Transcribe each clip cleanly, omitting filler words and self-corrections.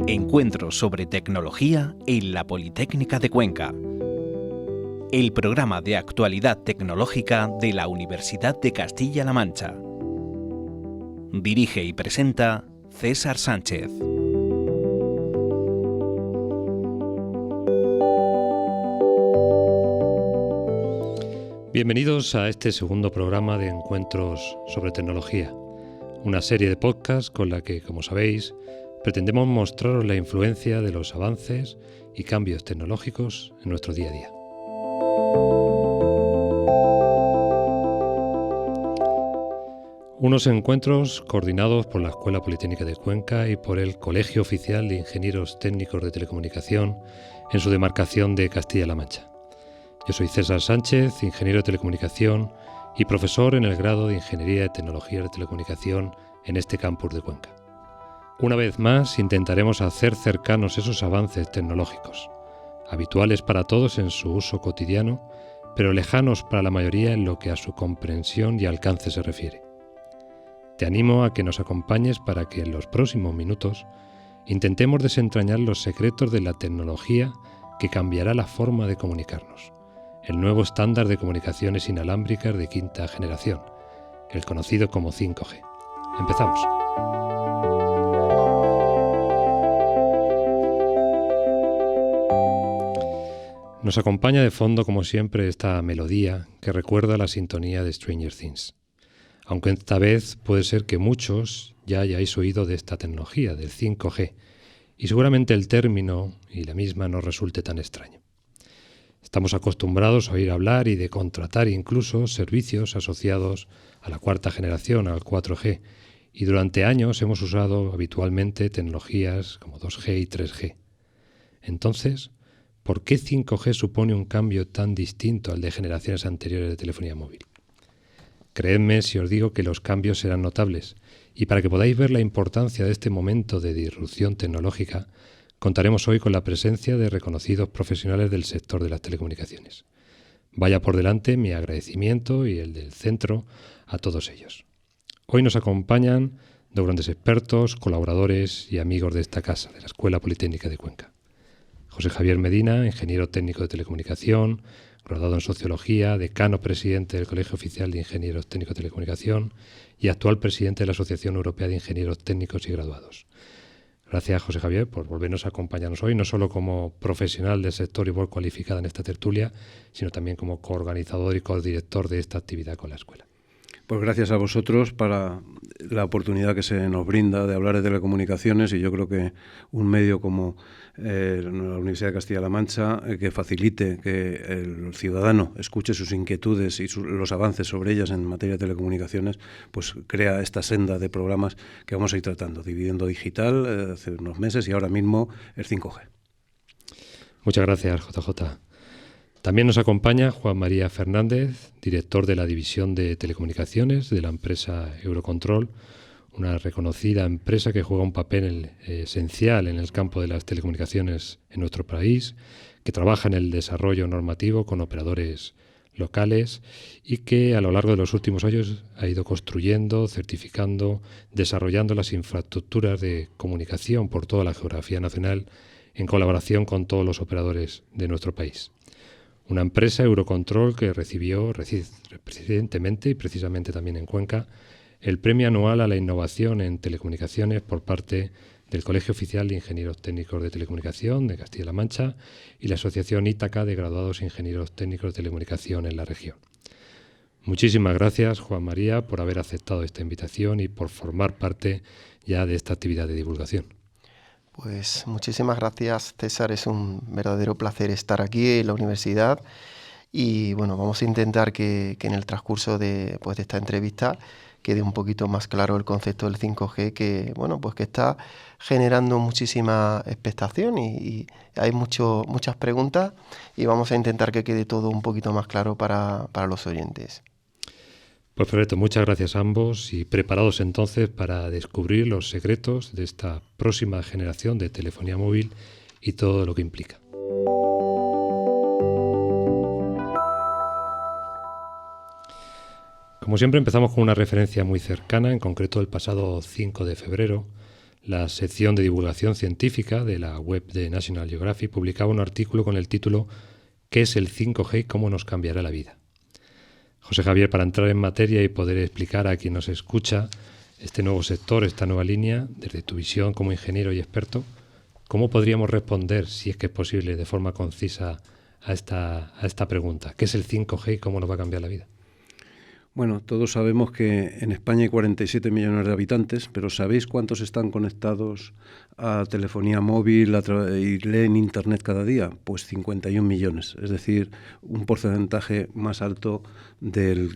Encuentros sobre tecnología en la Politécnica de Cuenca. El programa de actualidad tecnológica de la Universidad de Castilla-La Mancha. Dirige y presenta César Sánchez. Bienvenidos a este segundo programa de Encuentros sobre tecnología, una serie de podcasts con la que, como sabéis, pretendemos mostraros la influencia de los avances y cambios tecnológicos en nuestro día a día. Unos encuentros coordinados por la Escuela Politécnica de Cuenca y por el Colegio Oficial de Ingenieros Técnicos de Telecomunicación en su demarcación de Castilla-La Mancha. Yo soy César Sánchez, ingeniero de telecomunicación y profesor en el grado de Ingeniería de Tecnología de Telecomunicación en este campus de Cuenca. Una vez más intentaremos hacer cercanos esos avances tecnológicos, habituales para todos en su uso cotidiano, pero lejanos para la mayoría en lo que a su comprensión y alcance se refiere. Te animo a que nos acompañes para que en los próximos minutos intentemos desentrañar los secretos de la tecnología que cambiará la forma de comunicarnos, el nuevo estándar de comunicaciones inalámbricas de quinta generación, el conocido como 5G. Empezamos. Nos acompaña de fondo, como siempre, esta melodía que recuerda la sintonía de Stranger Things. Aunque esta vez puede ser que muchos ya hayáis oído de esta tecnología, del 5G, y seguramente el término y la misma no resulte tan extraño. Estamos acostumbrados a oír hablar y de contratar incluso servicios asociados a la cuarta generación, al 4G, y durante años hemos usado habitualmente tecnologías como 2G y 3G. Entonces, ¿por qué 5G supone un cambio tan distinto al de generaciones anteriores de telefonía móvil? Creedme si os digo que los cambios serán notables, y para que podáis ver la importancia de este momento de disrupción tecnológica, contaremos hoy con la presencia de reconocidos profesionales del sector de las telecomunicaciones. Vaya por delante mi agradecimiento y el del centro a todos ellos. Hoy nos acompañan dos grandes expertos, colaboradores y amigos de esta casa, de la Escuela Politécnica de Cuenca. José Javier Medina, ingeniero técnico de telecomunicación, graduado en Sociología, decano presidente del Colegio Oficial de Ingenieros Técnicos de Telecomunicación y actual presidente de la Asociación Europea de Ingenieros Técnicos y Graduados. Gracias, José Javier, por volvernos a acompañarnos hoy, no solo como profesional del sector y voz cualificada en esta tertulia, sino también como coorganizador y codirector de esta actividad con la escuela. Pues gracias a vosotros para la oportunidad que se nos brinda de hablar de telecomunicaciones, y yo creo que un medio como la Universidad de Castilla-La Mancha que facilite que el ciudadano escuche sus inquietudes y los avances sobre ellas en materia de telecomunicaciones, pues crea esta senda de programas que vamos a ir tratando, Dividendo Digital hace unos meses y ahora mismo el 5G. Muchas gracias, JJ. También nos acompaña Juan María Fernández, director de la División de Telecomunicaciones de la empresa Eurocontrol, una reconocida empresa que juega un papel esencial en el campo de las telecomunicaciones en nuestro país, que trabaja en el desarrollo normativo con operadores locales y que a lo largo de los últimos años ha ido construyendo, certificando, desarrollando las infraestructuras de comunicación por toda la geografía nacional en colaboración con todos los operadores de nuestro país. Una empresa, Eurocontrol, que recibió recientemente y precisamente también en Cuenca el Premio Anual a la Innovación en Telecomunicaciones por parte del Colegio Oficial de Ingenieros Técnicos de Telecomunicación de Castilla-La Mancha y la Asociación Ítaca de Graduados Ingenieros Técnicos de Telecomunicación en la región. Muchísimas gracias, Juan María, por haber aceptado esta invitación y por formar parte ya de esta actividad de divulgación. Pues muchísimas gracias, César. Es un verdadero placer estar aquí en la universidad y bueno, vamos a intentar que en el transcurso de esta entrevista quede un poquito más claro el concepto del 5G que está generando muchísima expectación y hay muchas preguntas y vamos a intentar que quede todo un poquito más claro para los oyentes. Pues perfecto, muchas gracias a ambos y preparados entonces para descubrir los secretos de esta próxima generación de telefonía móvil y todo lo que implica. Como siempre, empezamos con una referencia muy cercana, en concreto el pasado 5 de febrero. La sección de divulgación científica de la web de National Geographic publicaba un artículo con el título ¿Qué es el 5G y cómo nos cambiará la vida? José Javier, para entrar en materia y poder explicar a quien nos escucha este nuevo sector, esta nueva línea, desde tu visión como ingeniero y experto, ¿cómo podríamos responder, si es que es posible, de forma concisa a esta pregunta? ¿Qué es el 5G y cómo nos va a cambiar la vida? Bueno, todos sabemos que en España hay 47 millones de habitantes, pero ¿sabéis cuántos están conectados a telefonía móvil y leen Internet cada día? Pues 51 millones, es decir, un porcentaje más alto de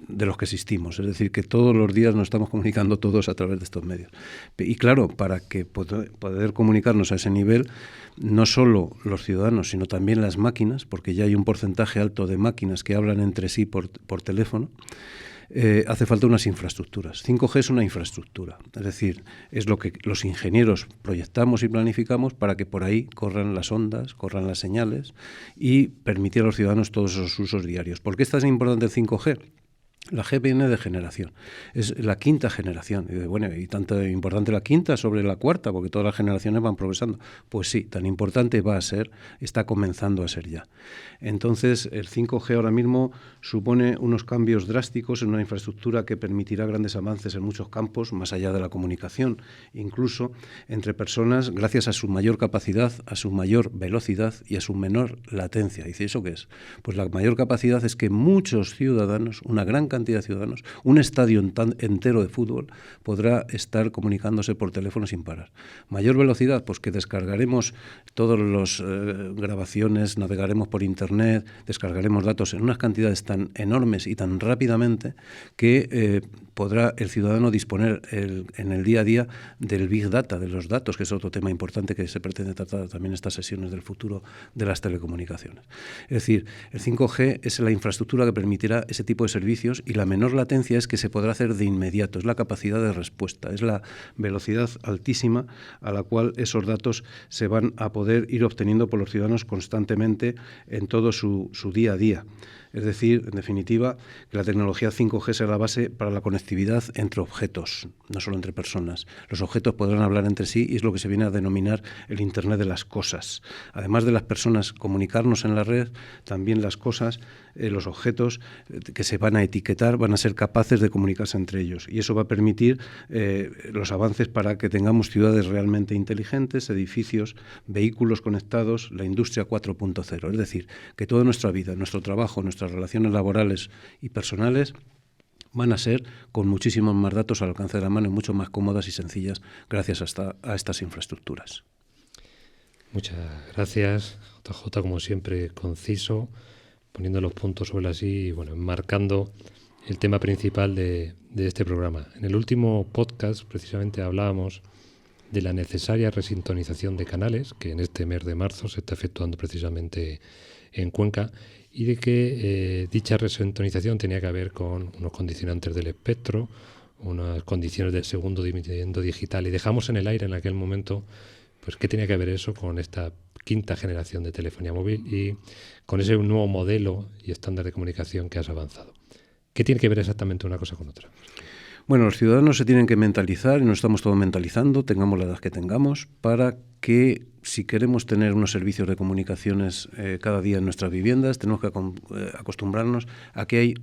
los que existimos. Es decir, que todos los días nos estamos comunicando todos a través de estos medios. Y claro, para que poder comunicarnos a ese nivel, no solo los ciudadanos, sino también las máquinas, porque ya hay un porcentaje alto de máquinas que hablan entre sí por teléfono, hace falta unas infraestructuras. 5G es una infraestructura, es decir, es lo que los ingenieros proyectamos y planificamos para que por ahí corran las ondas, corran las señales y permitir a los ciudadanos todos esos usos diarios. ¿Por qué es tan importante el 5G? La G viene de generación, es la quinta generación. Y bueno, y tanto importante la quinta sobre la cuarta, porque todas las generaciones van progresando. Pues sí, tan importante va a ser, está comenzando a ser ya. Entonces, el 5G ahora mismo supone unos cambios drásticos en una infraestructura que permitirá grandes avances en muchos campos, más allá de la comunicación, incluso entre personas, gracias a su mayor capacidad, a su mayor velocidad y a su menor latencia. ¿Y eso qué es? Pues la mayor capacidad es que muchos ciudadanos, una gran cantidad de ciudadanos, un estadio entero de fútbol podrá estar comunicándose por teléfono sin parar. Mayor velocidad, pues que descargaremos todas las grabaciones, navegaremos por Internet, descargaremos datos en unas cantidades tan enormes y tan rápidamente que podrá el ciudadano disponer en el día a día del Big Data, de los datos, que es otro tema importante que se pretende tratar también en estas sesiones del futuro de las telecomunicaciones. Es decir, el 5G es la infraestructura que permitirá ese tipo de servicios y la menor latencia es que se podrá hacer de inmediato, es la capacidad de respuesta, es la velocidad altísima a la cual esos datos se van a poder ir obteniendo por los ciudadanos constantemente en todo su día a día. Es decir, en definitiva, que la tecnología 5G será la base para la conectividad entre objetos, no solo entre personas. Los objetos podrán hablar entre sí y es lo que se viene a denominar el Internet de las cosas. Además de las personas comunicarnos en la red, también las cosas, los objetos que se van a etiquetar van a ser capaces de comunicarse entre ellos. Y eso va a permitir los avances para que tengamos ciudades realmente inteligentes, edificios, vehículos conectados, la industria 4.0. Es decir, que toda nuestra vida, nuestro trabajo, nuestras relaciones laborales y personales van a ser con muchísimos más datos al alcance de la mano y mucho más cómodas y sencillas gracias a estas infraestructuras. Muchas gracias, JJ, como siempre conciso, poniendo los puntos sobre las i y bueno, enmarcando el tema principal de este programa. En el último podcast precisamente hablábamos de la necesaria resintonización de canales, que en este mes de marzo se está efectuando precisamente en Cuenca, y de que dicha resintonización tenía que ver con unos condicionantes del espectro, unas condiciones del segundo dividendo digital, y dejamos en el aire en aquel momento pues qué tenía que ver eso con esta quinta generación de telefonía móvil y con ese nuevo modelo y estándar de comunicación que has avanzado. ¿Qué tiene que ver exactamente una cosa con otra? Bueno, los ciudadanos se tienen que mentalizar, y nos estamos todos mentalizando, tengamos la edad que tengamos, para que si queremos tener unos servicios de comunicaciones cada día en nuestras viviendas, tenemos que acostumbrarnos a que hay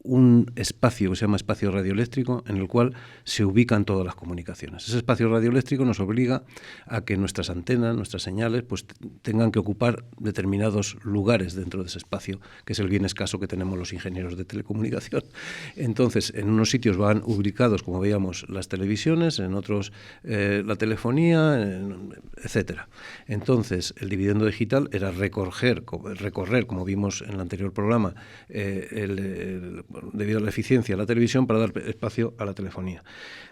un espacio que se llama espacio radioeléctrico en el cual se ubican todas las comunicaciones. Ese espacio radioeléctrico nos obliga a que nuestras antenas, nuestras señales, pues tengan que ocupar determinados lugares dentro de ese espacio, que es el bien escaso que tenemos los ingenieros de telecomunicación. Entonces, en unos sitios van ubicados, como veíamos, las televisiones, en otros la telefonía, etcétera. Entonces, el dividendo digital era recorrer, como vimos en el anterior programa, debido a la eficiencia de la televisión para dar espacio a la telefonía.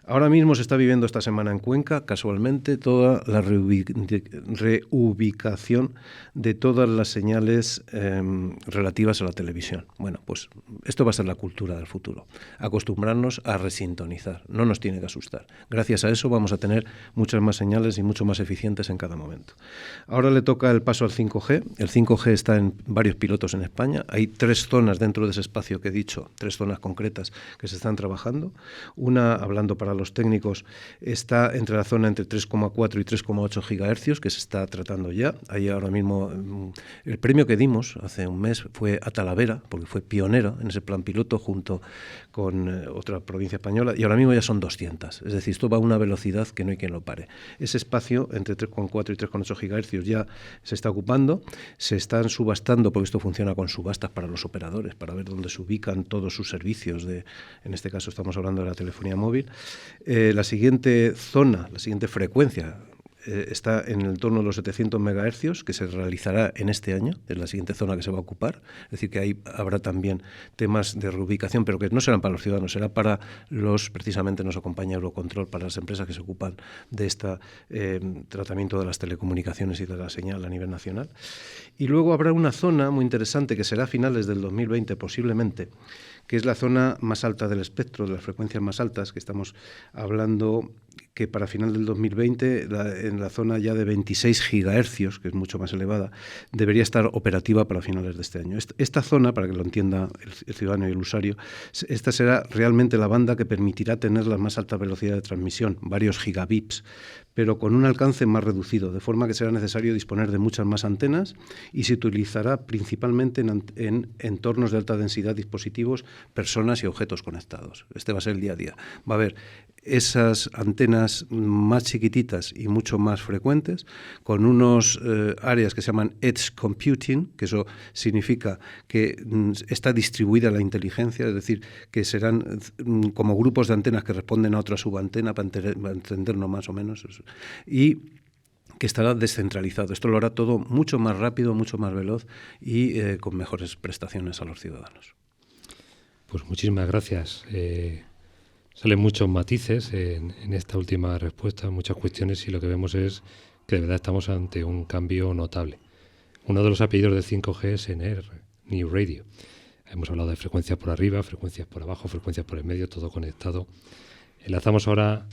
Ahora mismo se está viviendo esta semana en Cuenca, casualmente, toda la reubicación de todas las señales relativas a la televisión. Bueno, pues esto va a ser la cultura del futuro. Acostumbrarnos a resintonizar, no nos tiene que asustar. Gracias a eso vamos a tener muchas más señales y mucho más eficientes en cada momento. Ahora le toca el paso al 5G. El 5G está en varios pilotos en España. Hay 3 zonas dentro de ese espacio que he dicho 3 zonas concretas que se están trabajando. Una, hablando para los técnicos, está entre la zona entre 3,4 y 3,8 gigahercios, que se está tratando ya. Ahí ahora mismo el premio que dimos hace un mes fue a Talavera, porque fue pionera en ese plan piloto junto con otra provincia española, y ahora mismo ya son 200. Es decir, esto va a una velocidad que no hay quien lo pare. Ese espacio entre 3,4 y 3,8 gigahercios ya se está ocupando, se están subastando, porque esto funciona con subastas para los operadores, para ver dónde se ubican todos sus servicios, en este caso estamos hablando de la telefonía móvil. La siguiente zona, la siguiente frecuencia, está en el torno de los 700 megahercios, que se realizará en este año, es la siguiente zona que se va a ocupar. Es decir, que ahí habrá también temas de reubicación, pero que no serán para los ciudadanos, será para precisamente nos acompaña Eurocontrol, para las empresas que se ocupan de este tratamiento de las telecomunicaciones y de la señal a nivel nacional. Y luego habrá una zona muy interesante que será a finales del 2020 posiblemente, que es la zona más alta del espectro, de las frecuencias más altas, que estamos hablando que para final del 2020, en la zona ya de 26 gigahercios, que es mucho más elevada, debería estar operativa para finales de este año. Esta zona, para que lo entienda el ciudadano y el usuario, esta será realmente la banda que permitirá tener la más alta velocidad de transmisión, varios gigabits, pero con un alcance más reducido, de forma que será necesario disponer de muchas más antenas y se utilizará principalmente en entornos de alta densidad, dispositivos, personas y objetos conectados. Este va a ser el día a día. Va a haber esas antenas más chiquititas y mucho más frecuentes, con unos áreas que se llaman Edge Computing, que eso significa que está distribuida la inteligencia, es decir, que serán como grupos de antenas que responden a otra subantena, para entendernos más o menos, y que estará descentralizado. Esto lo hará todo mucho más rápido, mucho más veloz y con mejores prestaciones a los ciudadanos. Pues muchísimas gracias. Salen muchos matices en esta última respuesta, muchas cuestiones, y lo que vemos es que de verdad estamos ante un cambio notable. Uno de los apellidos de 5G es NR, New Radio. Hemos hablado de frecuencias por arriba, frecuencias por abajo, frecuencias por el medio, todo conectado. Enlazamos ahora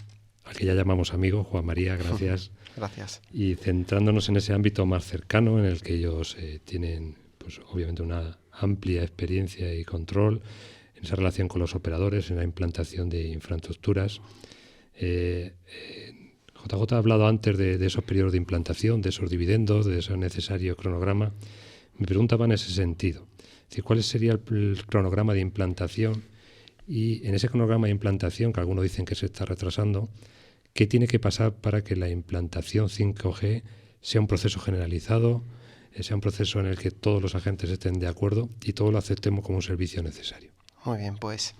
al que ya llamamos amigo, Juan María, gracias. Gracias. Y centrándonos en ese ámbito más cercano, en el que ellos tienen, pues obviamente, una amplia experiencia y control, en esa relación con los operadores, en la implantación de infraestructuras. JJ ha hablado antes de esos periodos de implantación, de esos dividendos, de ese necesario cronograma. Mi pregunta va en ese sentido. Es decir, ¿cuál sería el cronograma de implantación? Y en ese cronograma de implantación, que algunos dicen que se está retrasando, ¿qué tiene que pasar para que la implantación 5G sea un proceso generalizado, sea un proceso en el que todos los agentes estén de acuerdo y todos lo aceptemos como un servicio necesario? Muy bien, pues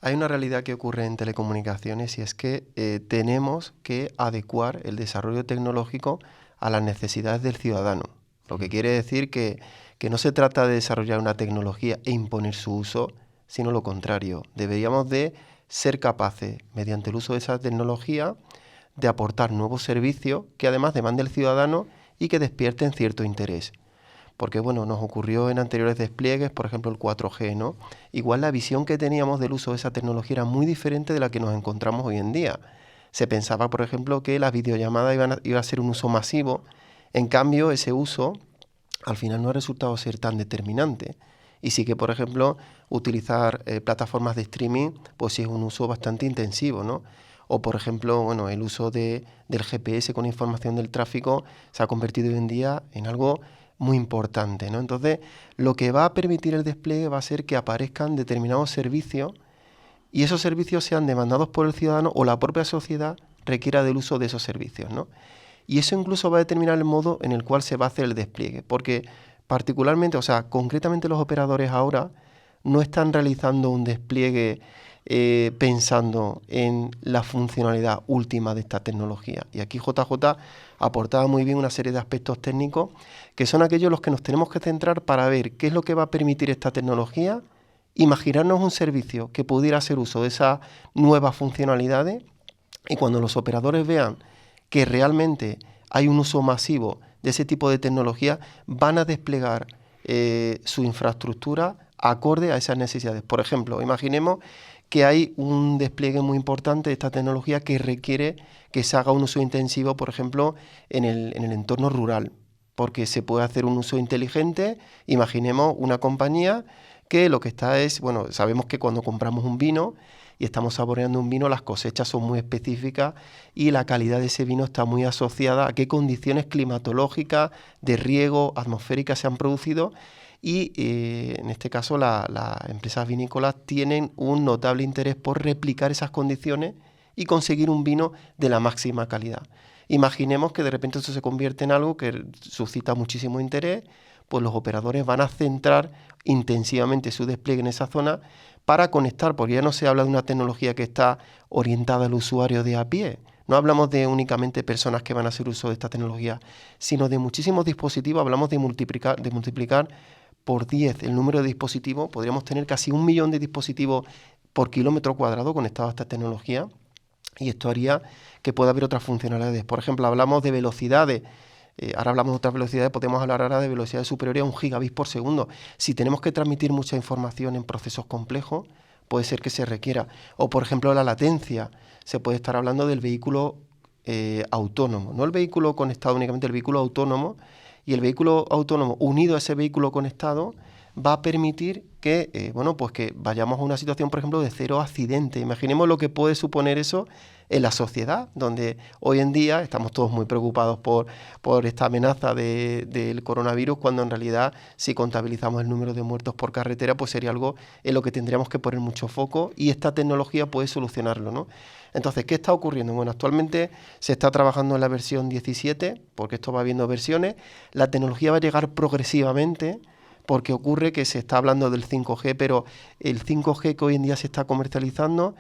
hay una realidad que ocurre en telecomunicaciones y es que tenemos que adecuar el desarrollo tecnológico a las necesidades del ciudadano. Lo que quiere decir que no se trata de desarrollar una tecnología e imponer su uso, sino lo contrario. Deberíamos de ser capaces, mediante el uso de esa tecnología, de aportar nuevos servicios que además demande el ciudadano y que despierten cierto interés. Porque bueno, nos ocurrió en anteriores despliegues, por ejemplo el 4G, ¿no? Igual la visión que teníamos del uso de esa tecnología era muy diferente de la que nos encontramos hoy en día. Se pensaba, por ejemplo, que las videollamadas iba a ser un uso masivo. En cambio, ese uso al final no ha resultado ser tan determinante. Y sí que, por ejemplo, utilizar plataformas de streaming, pues sí es un uso bastante intensivo, ¿no? O, por ejemplo, bueno, el uso del GPS con información del tráfico se ha convertido hoy en día en algo muy importante, ¿no? Entonces, lo que va a permitir el despliegue va a ser que aparezcan determinados servicios y esos servicios sean demandados por el ciudadano o la propia sociedad requiera del uso de esos servicios, ¿no? Y eso incluso va a determinar el modo en el cual se va a hacer el despliegue, porque particularmente, o sea, concretamente los operadores ahora no están realizando un despliegue pensando en la funcionalidad última de esta tecnología. Y aquí JJ aportaba muy bien una serie de aspectos técnicos que son aquellos los que nos tenemos que centrar para ver qué es lo que va a permitir esta tecnología, imaginarnos un servicio que pudiera hacer uso de esas nuevas funcionalidades y cuando los operadores vean que realmente hay un uso masivo de ese tipo de tecnología, van a desplegar su infraestructura acorde a esas necesidades. Por ejemplo, imaginemos que hay un despliegue muy importante de esta tecnología que requiere que se haga un uso intensivo, por ejemplo, en el entorno rural, porque se puede hacer un uso inteligente. Imaginemos una compañía que lo que está es, bueno, sabemos que cuando compramos un vino y estamos saboreando un vino, las cosechas son muy específicas y la calidad de ese vino está muy asociada a qué condiciones climatológicas, de riego, atmosféricas se han producido, y en este caso las empresas vinícolas tienen un notable interés por replicar esas condiciones y conseguir un vino de la máxima calidad. Imaginemos que de repente eso se convierte en algo que suscita muchísimo interés, pues los operadores van a centrar intensivamente su despliegue en esa zona para conectar, porque ya no se habla de una tecnología que está orientada al usuario de a pie. No hablamos de únicamente personas que van a hacer uso de esta tecnología, sino de muchísimos dispositivos. Hablamos de multiplicar por 10 el número de dispositivos. Podríamos tener casi 1 millón de dispositivos por kilómetro cuadrado conectados a esta tecnología, y esto haría que pueda haber otras funcionalidades. Por ejemplo, hablamos de velocidades. Ahora hablamos de otras velocidades, podemos hablar ahora de velocidades superiores a 1 gigabit por segundo. Si tenemos que transmitir mucha información en procesos complejos, puede ser que se requiera. O, por ejemplo, la latencia. Se puede estar hablando del vehículo autónomo, no el vehículo conectado únicamente, el vehículo autónomo. Y el vehículo autónomo unido a ese vehículo conectado va a permitir que, pues que vayamos a una situación, por ejemplo, de cero accidente. Imaginemos lo que puede suponer eso en la sociedad, donde hoy en día estamos todos muy preocupados por esta amenaza del coronavirus, cuando en realidad, si contabilizamos el número de muertos por carretera, pues sería algo en lo que tendríamos que poner mucho foco, y esta tecnología puede solucionarlo, ¿no? Entonces, ¿qué está ocurriendo? Bueno, actualmente se está trabajando en la versión 17, porque esto va viendo versiones. La tecnología va a llegar progresivamente, porque ocurre que se está hablando del 5G, pero el 5G que hoy en día se está comercializando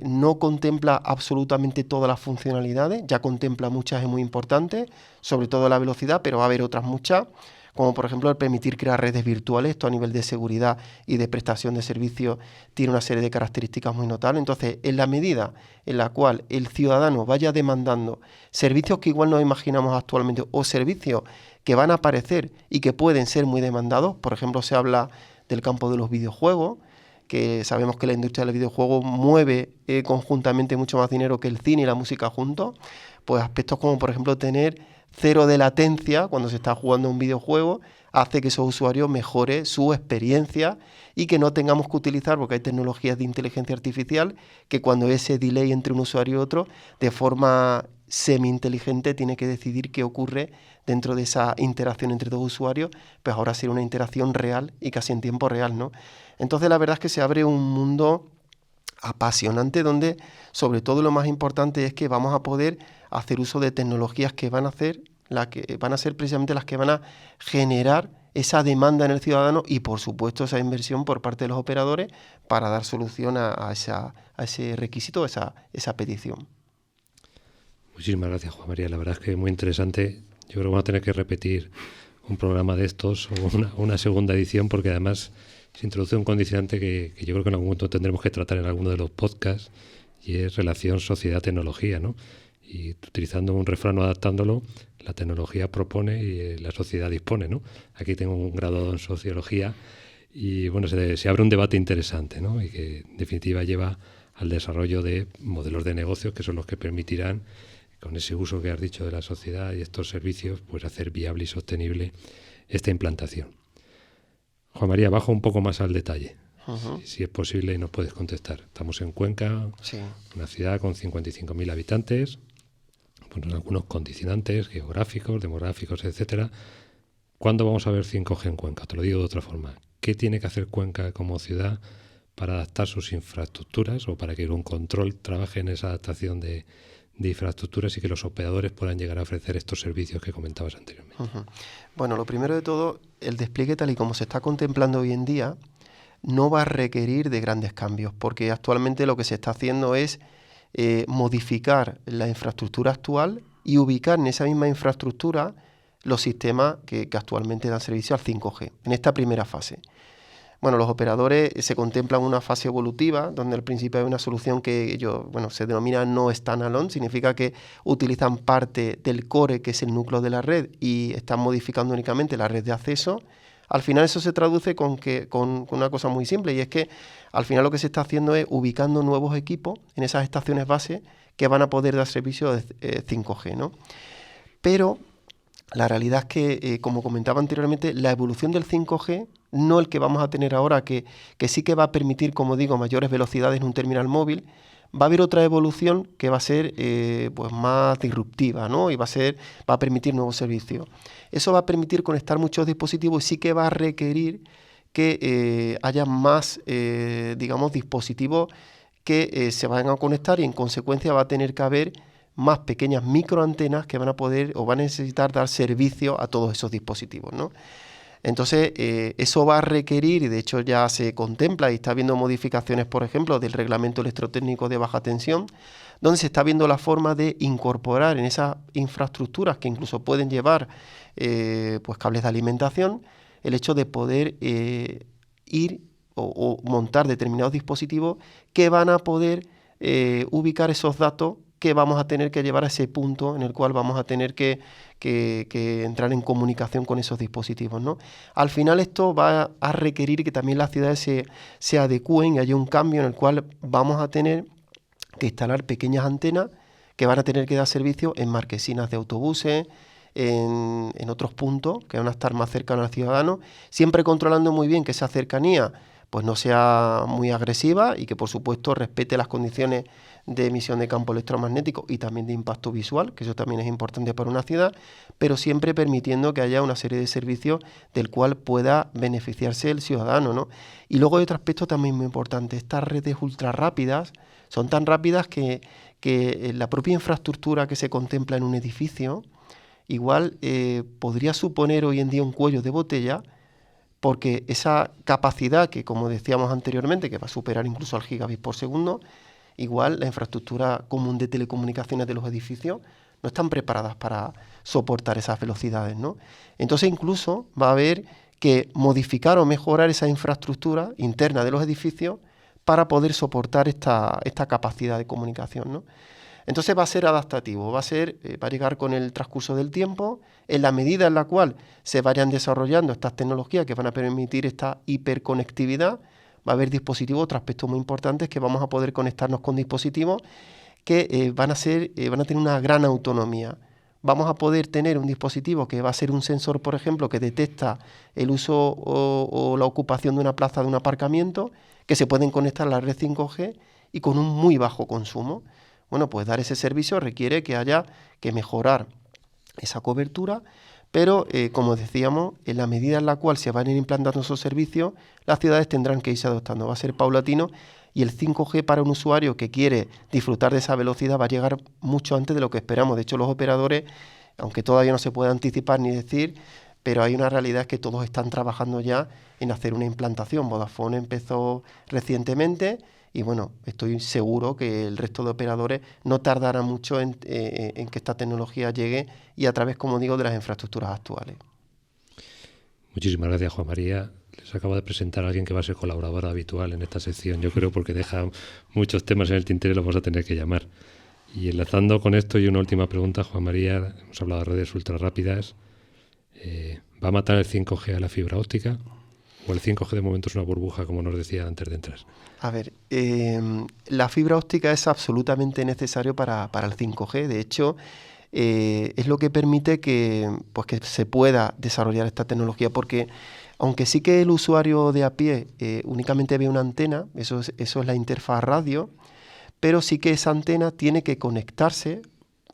no contempla absolutamente todas las funcionalidades, ya contempla muchas y muy importantes, sobre todo la velocidad, pero va a haber otras muchas, como por ejemplo el permitir crear redes virtuales. Esto a nivel de seguridad y de prestación de servicios tiene una serie de características muy notables. Entonces, en la medida en la cual el ciudadano vaya demandando servicios que igual no imaginamos actualmente, o servicios que van a aparecer y que pueden ser muy demandados, por ejemplo, se habla del campo de los videojuegos, que sabemos que la industria del videojuego mueve conjuntamente mucho más dinero que el cine y la música juntos, pues aspectos como, por ejemplo, tener cero de latencia cuando se está jugando un videojuego hace que esos usuarios mejore su experiencia y que no tengamos que utilizar, porque hay tecnologías de inteligencia artificial que cuando ese delay entre un usuario y otro, de forma semi-inteligente tiene que decidir qué ocurre dentro de esa interacción entre dos usuarios, pues ahora será una interacción real y casi en tiempo real, ¿no? Entonces la verdad es que se abre un mundo apasionante donde, sobre todo, lo más importante es que vamos a poder hacer uso de tecnologías que van a ser precisamente las que van a generar esa demanda en el ciudadano y, por supuesto, esa inversión por parte de los operadores para dar solución a ese requisito, a esa petición. Muchísimas gracias, Juan María. La verdad es que es muy interesante. Yo creo que vamos a tener que repetir un programa de estos o una segunda edición, porque además se introduce un condicionante que yo creo que en algún momento tendremos que tratar en alguno de los podcasts, y es relación sociedad-tecnología, ¿no? Y utilizando un refrán o adaptándolo, la tecnología propone y la sociedad dispone, ¿no? Aquí tengo un graduado en sociología y bueno, se abre un debate interesante, ¿no? Y que en definitiva lleva al desarrollo de modelos de negocios que son los que permitirán, con ese uso que has dicho de la sociedad y estos servicios, pues hacer viable y sostenible esta implantación. Juan María, bajo un poco más al detalle, si es posible y nos puedes contestar. Estamos en Cuenca, sí, una ciudad con 55.000 habitantes, con algunos condicionantes geográficos, demográficos, etcétera. ¿Cuándo vamos a ver 5G en Cuenca? Te lo digo de otra forma. ¿Qué tiene que hacer Cuenca como ciudad para adaptar sus infraestructuras o para que un control trabaje en esa adaptación de infraestructuras y que los operadores puedan llegar a ofrecer estos servicios que comentabas anteriormente? Bueno, lo primero de todo, el despliegue tal y como se está contemplando hoy en día no va a requerir de grandes cambios, porque actualmente lo que se está haciendo es modificar la infraestructura actual y ubicar en esa misma infraestructura los sistemas que actualmente dan servicio al 5G, en esta primera fase. Bueno, los operadores se contemplan una fase evolutiva, donde al principio hay una solución que se denomina no standalone, significa que utilizan parte del core, que es el núcleo de la red, y están modificando únicamente la red de acceso. Al final eso se traduce con una cosa muy simple, y es que al final lo que se está haciendo es ubicando nuevos equipos en esas estaciones base que van a poder dar servicio de 5G, ¿no? Pero la realidad es que, como comentaba anteriormente, la evolución del 5G, no el que vamos a tener ahora, que sí que va a permitir, como digo, mayores velocidades en un terminal móvil, va a haber otra evolución que va a ser pues más disruptiva, ¿no? Y va a permitir nuevos servicios. Eso va a permitir conectar muchos dispositivos y sí que va a requerir que haya más, digamos, dispositivos que se vayan a conectar, y en consecuencia va a tener que haber más pequeñas microantenas que van a poder o van a necesitar dar servicio a todos esos dispositivos, ¿no? Entonces, eso va a requerir, y de hecho ya se contempla y está habiendo modificaciones, por ejemplo, del reglamento electrotécnico de baja tensión, donde se está viendo la forma de incorporar en esas infraestructuras que incluso pueden llevar pues cables de alimentación, el hecho de poder ir o montar determinados dispositivos que van a poder ubicar esos datos que vamos a tener que llevar a ese punto en el cual vamos a tener que entrar en comunicación con esos dispositivos, ¿no? Al final esto va a requerir que también las ciudades se adecúen y haya un cambio en el cual vamos a tener que instalar pequeñas antenas que van a tener que dar servicio en marquesinas de autobuses, en otros puntos que van a estar más cercanos al ciudadano, siempre controlando muy bien que esa cercanía pues no sea muy agresiva y que por supuesto respete las condiciones de emisión de campo electromagnético y también de impacto visual, que eso también es importante para una ciudad, pero siempre permitiendo que haya una serie de servicios del cual pueda beneficiarse el ciudadano, ¿no? Y luego hay otro aspecto también muy importante: estas redes ultra rápidas son tan rápidas que la propia infraestructura que se contempla en un edificio igual podría suponer hoy en día un cuello de botella, porque esa capacidad que, como decíamos anteriormente, que va a superar incluso al gigabit por segundo, igual la infraestructura común de telecomunicaciones de los edificios no están preparadas para soportar esas velocidades, ¿no? Entonces incluso va a haber que modificar o mejorar esa infraestructura interna de los edificios para poder soportar esta capacidad de comunicación, ¿no? Entonces va a ser adaptativo, va a llegar con el transcurso del tiempo, en la medida en la cual se vayan desarrollando estas tecnologías que van a permitir esta hiperconectividad. Va a haber dispositivos, otro aspecto muy importante es que vamos a poder conectarnos con dispositivos que van a tener una gran autonomía. Vamos a poder tener un dispositivo que va a ser un sensor, por ejemplo, que detecta el uso o la ocupación de una plaza de un aparcamiento, que se pueden conectar a la red 5G y con un muy bajo consumo. Bueno, pues dar ese servicio requiere que haya que mejorar esa cobertura, pero como decíamos, en la medida en la cual se van a ir implantando esos servicios, las ciudades tendrán que irse adoptando. Va a ser paulatino y el 5G para un usuario que quiere disfrutar de esa velocidad va a llegar mucho antes de lo que esperamos. De hecho, los operadores, aunque todavía no se puede anticipar ni decir, pero hay una realidad, es que todos están trabajando ya en hacer una implantación. Vodafone empezó recientemente y bueno, estoy seguro que el resto de operadores no tardará mucho en que esta tecnología llegue y a través, como digo, de las infraestructuras actuales. Muchísimas gracias, Juan María. Les acabo de presentar a alguien que va a ser colaborador habitual en esta sección, yo creo, porque deja muchos temas en el tintero y los vamos a tener que llamar. Y enlazando con esto, y una última pregunta, Juan María, hemos hablado de redes ultra rápidas. ¿Va a matar el 5G a la fibra óptica? ¿O el 5G de momento es una burbuja, como nos decía antes de entrar? A ver, la fibra óptica es absolutamente necesario para el 5G. De hecho, es lo que permite que se pueda desarrollar esta tecnología, porque aunque sí que el usuario de a pie únicamente ve una antena, eso es la interfaz radio, pero sí que esa antena tiene que conectarse,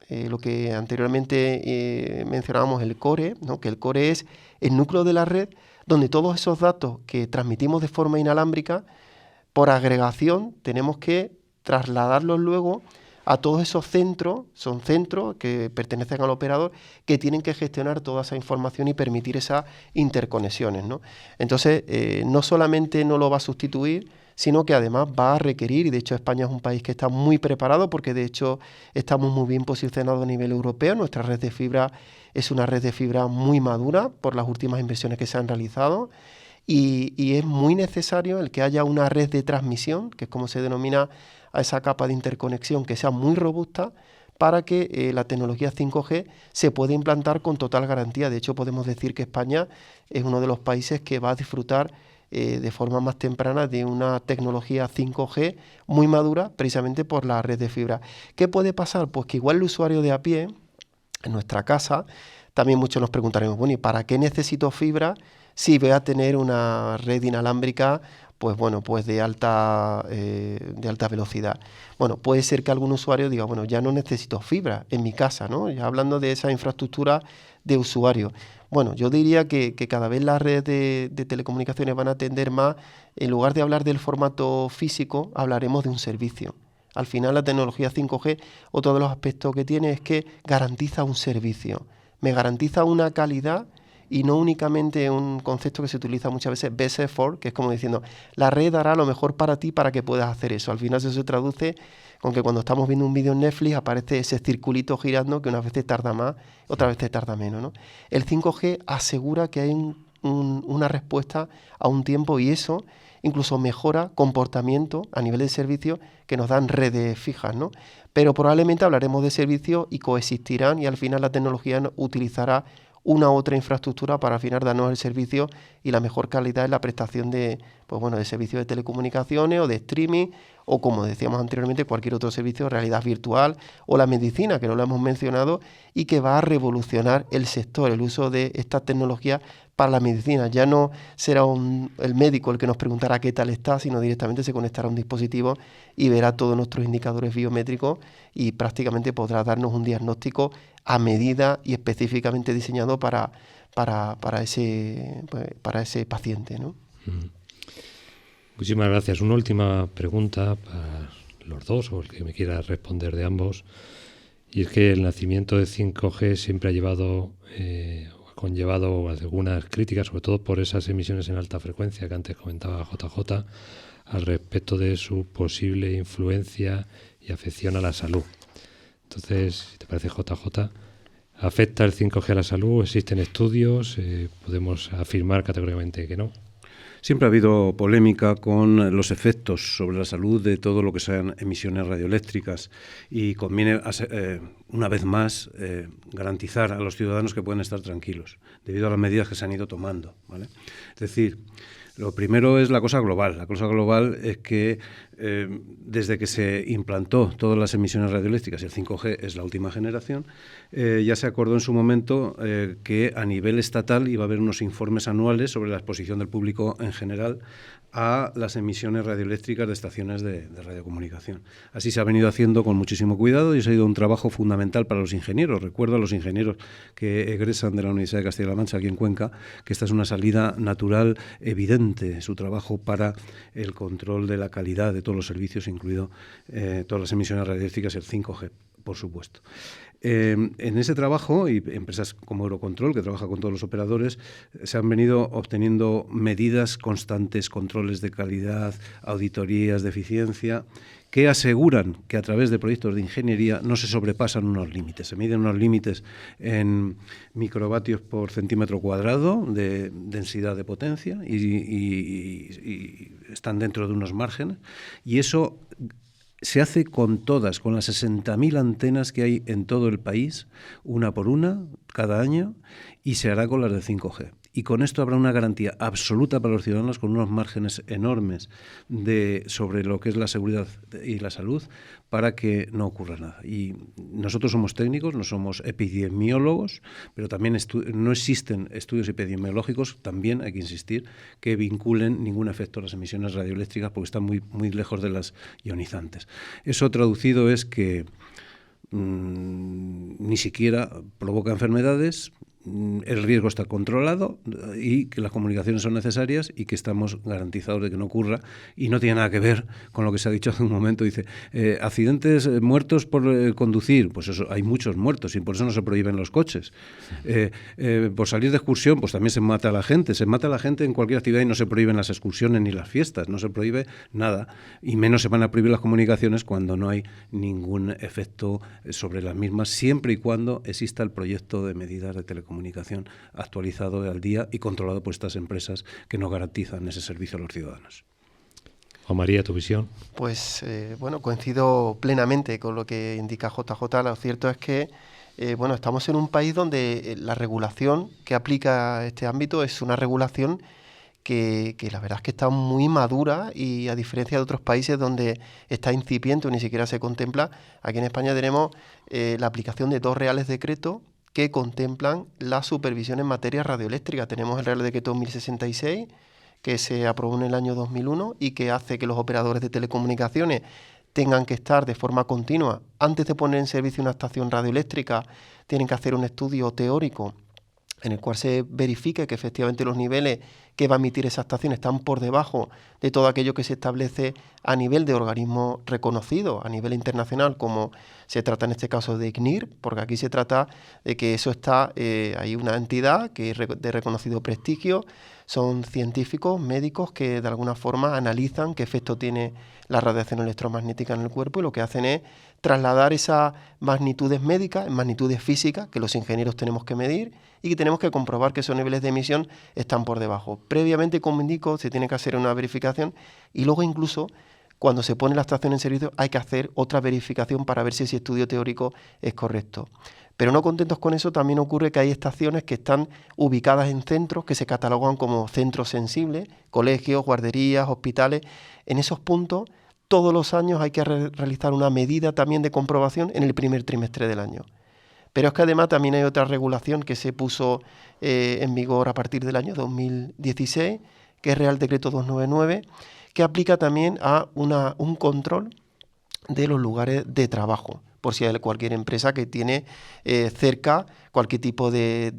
lo que anteriormente mencionábamos, el core, ¿no? Que el core es el núcleo de la red donde todos esos datos que transmitimos de forma inalámbrica, por agregación, tenemos que trasladarlos luego a todos esos centros, son centros que pertenecen al operador, que tienen que gestionar toda esa información y permitir esas interconexiones, ¿no? Entonces, no solamente no lo va a sustituir, sino que además va a requerir, y de hecho España es un país que está muy preparado, porque de hecho estamos muy bien posicionados a nivel europeo. Nuestra red de fibra es una red de fibra muy madura por las últimas inversiones que se han realizado, y es muy necesario el que haya una red de transmisión, que es como se denomina a esa capa de interconexión, que sea muy robusta, para que la tecnología 5G se pueda implantar con total garantía. De hecho, podemos decir que España es uno de los países que va a disfrutar de forma más temprana de una tecnología 5G muy madura, precisamente por la red de fibra. ¿Qué puede pasar? Pues que igual el usuario de a pie, en nuestra casa, también muchos nos preguntaremos, bueno, ¿y para qué necesito fibra si voy a tener una red inalámbrica pues de alta velocidad? Bueno, puede ser que algún usuario diga, bueno, ya no necesito fibra en mi casa, ¿no? Ya hablando de esa infraestructura de usuario. Bueno, yo diría que cada vez las redes de telecomunicaciones van a tender más, en lugar de hablar del formato físico, hablaremos de un servicio. Al final la tecnología 5G, otro de los aspectos que tiene es que garantiza un servicio, me garantiza una calidad y no únicamente un concepto que se utiliza muchas veces, best effort, que es como diciendo, la red hará lo mejor para ti para que puedas hacer eso. Al final eso se traduce con que cuando estamos viendo un vídeo en Netflix aparece ese circulito girando que unas veces tarda más, otras veces tarda menos, ¿no? El 5G asegura que hay una respuesta a un tiempo y eso incluso mejora comportamiento a nivel de servicio que nos dan redes fijas, ¿no? Pero probablemente hablaremos de servicios y coexistirán y al final la tecnología utilizará una u otra infraestructura para al final darnos el servicio y la mejor calidad en la prestación de servicios de telecomunicaciones o de streaming o, como decíamos anteriormente, cualquier otro servicio de realidad virtual o la medicina, que no lo hemos mencionado y que va a revolucionar el sector, el uso de estas tecnologías para la medicina. Ya no será el médico el que nos preguntará qué tal está, sino directamente se conectará a un dispositivo y verá todos nuestros indicadores biométricos y prácticamente podrá darnos un diagnóstico a medida y específicamente diseñado para ese paciente, ¿no? Muchísimas gracias. Una última pregunta para los dos, o el que me quiera responder de ambos, y es que el nacimiento de 5G siempre ha conllevado algunas críticas, sobre todo por esas emisiones en alta frecuencia que antes comentaba JJ, al respecto de su posible influencia y afección a la salud. Entonces, si te parece, JJ, ¿afecta el 5G a la salud? ¿Existen estudios? ¿Podemos afirmar categóricamente que no? Siempre ha habido polémica con los efectos sobre la salud de todo lo que sean emisiones radioeléctricas y conviene, una vez más, garantizar a los ciudadanos que pueden estar tranquilos debido a las medidas que se han ido tomando, ¿vale? Es decir, lo primero es la cosa global. La cosa global es que desde que se implantó todas las emisiones radioeléctricas, y el 5G es la última generación, ya se acordó en su momento que a nivel estatal iba a haber unos informes anuales sobre la exposición del público en general a las emisiones radioeléctricas de estaciones de radiocomunicación. Así se ha venido haciendo con muchísimo cuidado y ha sido un trabajo fundamental para los ingenieros. Recuerdo a los ingenieros que egresan de la Universidad de Castilla-La Mancha, aquí en Cuenca, que esta es una salida natural evidente, su trabajo para el control de la calidad de todos los servicios, incluido todas las emisiones radioeléctricas y el 5G, por supuesto. En ese trabajo, y empresas como Eurocontrol, que trabaja con todos los operadores, se han venido obteniendo medidas constantes, controles de calidad, auditorías de eficiencia, que aseguran que a través de proyectos de ingeniería no se sobrepasan unos límites. Se miden unos límites en microvatios por centímetro cuadrado de densidad de potencia y están dentro de unos márgenes, y eso se hace con todas, con las 60.000 antenas que hay en todo el país, una por una, cada año, y se hará con las de 5G. Y con esto habrá una garantía absoluta para los ciudadanos con unos márgenes enormes sobre lo que es la seguridad y la salud para que no ocurra nada. Y nosotros somos técnicos, no somos epidemiólogos, pero también no existen estudios epidemiológicos, también hay que insistir, que vinculen ningún efecto a las emisiones radioeléctricas porque están muy, muy lejos de las ionizantes. Eso traducido es que ni siquiera provoca enfermedades, el riesgo está controlado y que las comunicaciones son necesarias y que estamos garantizados de que no ocurra, y no tiene nada que ver con lo que se ha dicho hace un momento. Dice, accidentes, muertos por conducir, pues eso, hay muchos muertos y por eso no se prohíben los coches. Por salir de excursión, pues también se mata a la gente en cualquier actividad y no se prohíben las excursiones ni las fiestas, no se prohíbe nada, y menos se van a prohibir las comunicaciones cuando no hay ningún efecto sobre las mismas, siempre y cuando exista el proyecto de medidas de telecomunicación actualizado al día y controlado por estas empresas que nos garantizan ese servicio a los ciudadanos. Juan María, ¿tu visión? Pues coincido plenamente con lo que indica JJ. Lo cierto es que estamos en un país donde la regulación que aplica este ámbito es una regulación que la verdad es que está muy madura, y a diferencia de otros países donde está incipiente o ni siquiera se contempla, aquí en España tenemos la aplicación de 2 reales decretos que contemplan la supervisión en materia radioeléctrica. Tenemos el Real Decreto 1066, que se aprobó en el año 2001 y que hace que los operadores de telecomunicaciones tengan que estar de forma continua, antes de poner en servicio una estación radioeléctrica, tienen que hacer un estudio teórico en el cual se verifique que efectivamente los niveles que va a emitir esa estación están por debajo de todo aquello que se establece a nivel de organismo reconocido, a nivel internacional, como se trata en este caso de ICNIR, porque aquí se trata de que eso está, hay una entidad que es de reconocido prestigio, son científicos, médicos que de alguna forma analizan qué efecto tiene la radiación electromagnética en el cuerpo y lo que hacen es trasladar esas magnitudes médicas en magnitudes físicas que los ingenieros tenemos que medir y que tenemos que comprobar que esos niveles de emisión están por debajo. Previamente, como indico, se tiene que hacer una verificación y luego incluso cuando se pone la estación en servicio hay que hacer otra verificación para ver si ese estudio teórico es correcto. Pero no contentos con eso, también ocurre que hay estaciones que están ubicadas en centros que se catalogan como centros sensibles, colegios, guarderías, hospitales. En esos puntos, todos los años hay que realizar una medida también de comprobación en el primer trimestre del año. Pero es que además también hay otra regulación que se puso en vigor a partir del año 2016, que es Real Decreto 299, que aplica también a un control de los lugares de trabajo, por si hay cualquier empresa que tiene cerca cualquier tipo de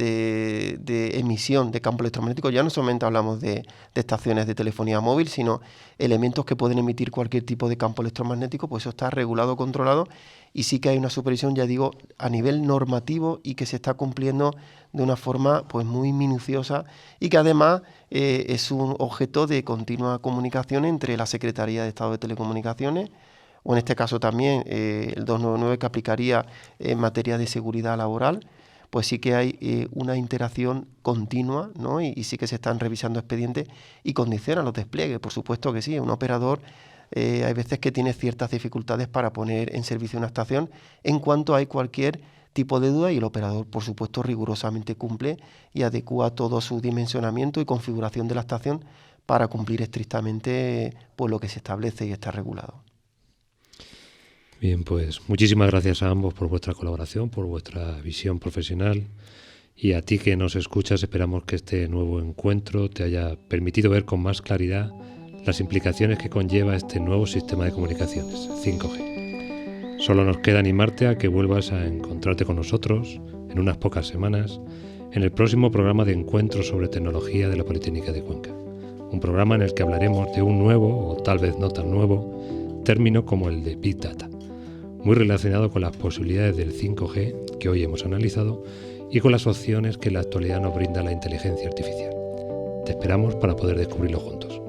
emisión de campo electromagnético. Ya no solamente hablamos de estaciones de telefonía móvil, sino elementos que pueden emitir cualquier tipo de campo electromagnético, pues eso está regulado, controlado, y sí que hay una supervisión, ya digo, a nivel normativo y que se está cumpliendo de una forma pues muy minuciosa y que además es un objeto de continua comunicación entre la Secretaría de Estado de Telecomunicaciones, o en este caso también el 299 que aplicaría en materia de seguridad laboral, pues sí que hay una interacción continua, ¿no? Y sí que se están revisando expedientes y condicionan los despliegues, por supuesto que sí. Un operador hay veces que tiene ciertas dificultades para poner en servicio una estación en cuanto hay cualquier tipo de duda y el operador, por supuesto, rigurosamente cumple y adecua todo su dimensionamiento y configuración de la estación para cumplir estrictamente pues, lo que se establece y está regulado. Bien, pues muchísimas gracias a ambos por vuestra colaboración, por vuestra visión profesional, y a ti que nos escuchas esperamos que este nuevo encuentro te haya permitido ver con más claridad las implicaciones que conlleva este nuevo sistema de comunicaciones, 5G. Solo nos queda animarte a que vuelvas a encontrarte con nosotros en unas pocas semanas en el próximo programa de encuentros sobre tecnología de la Politécnica de Cuenca. Un programa en el que hablaremos de un nuevo, o tal vez no tan nuevo, término como el de Big Data, muy relacionado con las posibilidades del 5G que hoy hemos analizado y con las opciones que en la actualidad nos brinda la inteligencia artificial. Te esperamos para poder descubrirlo juntos.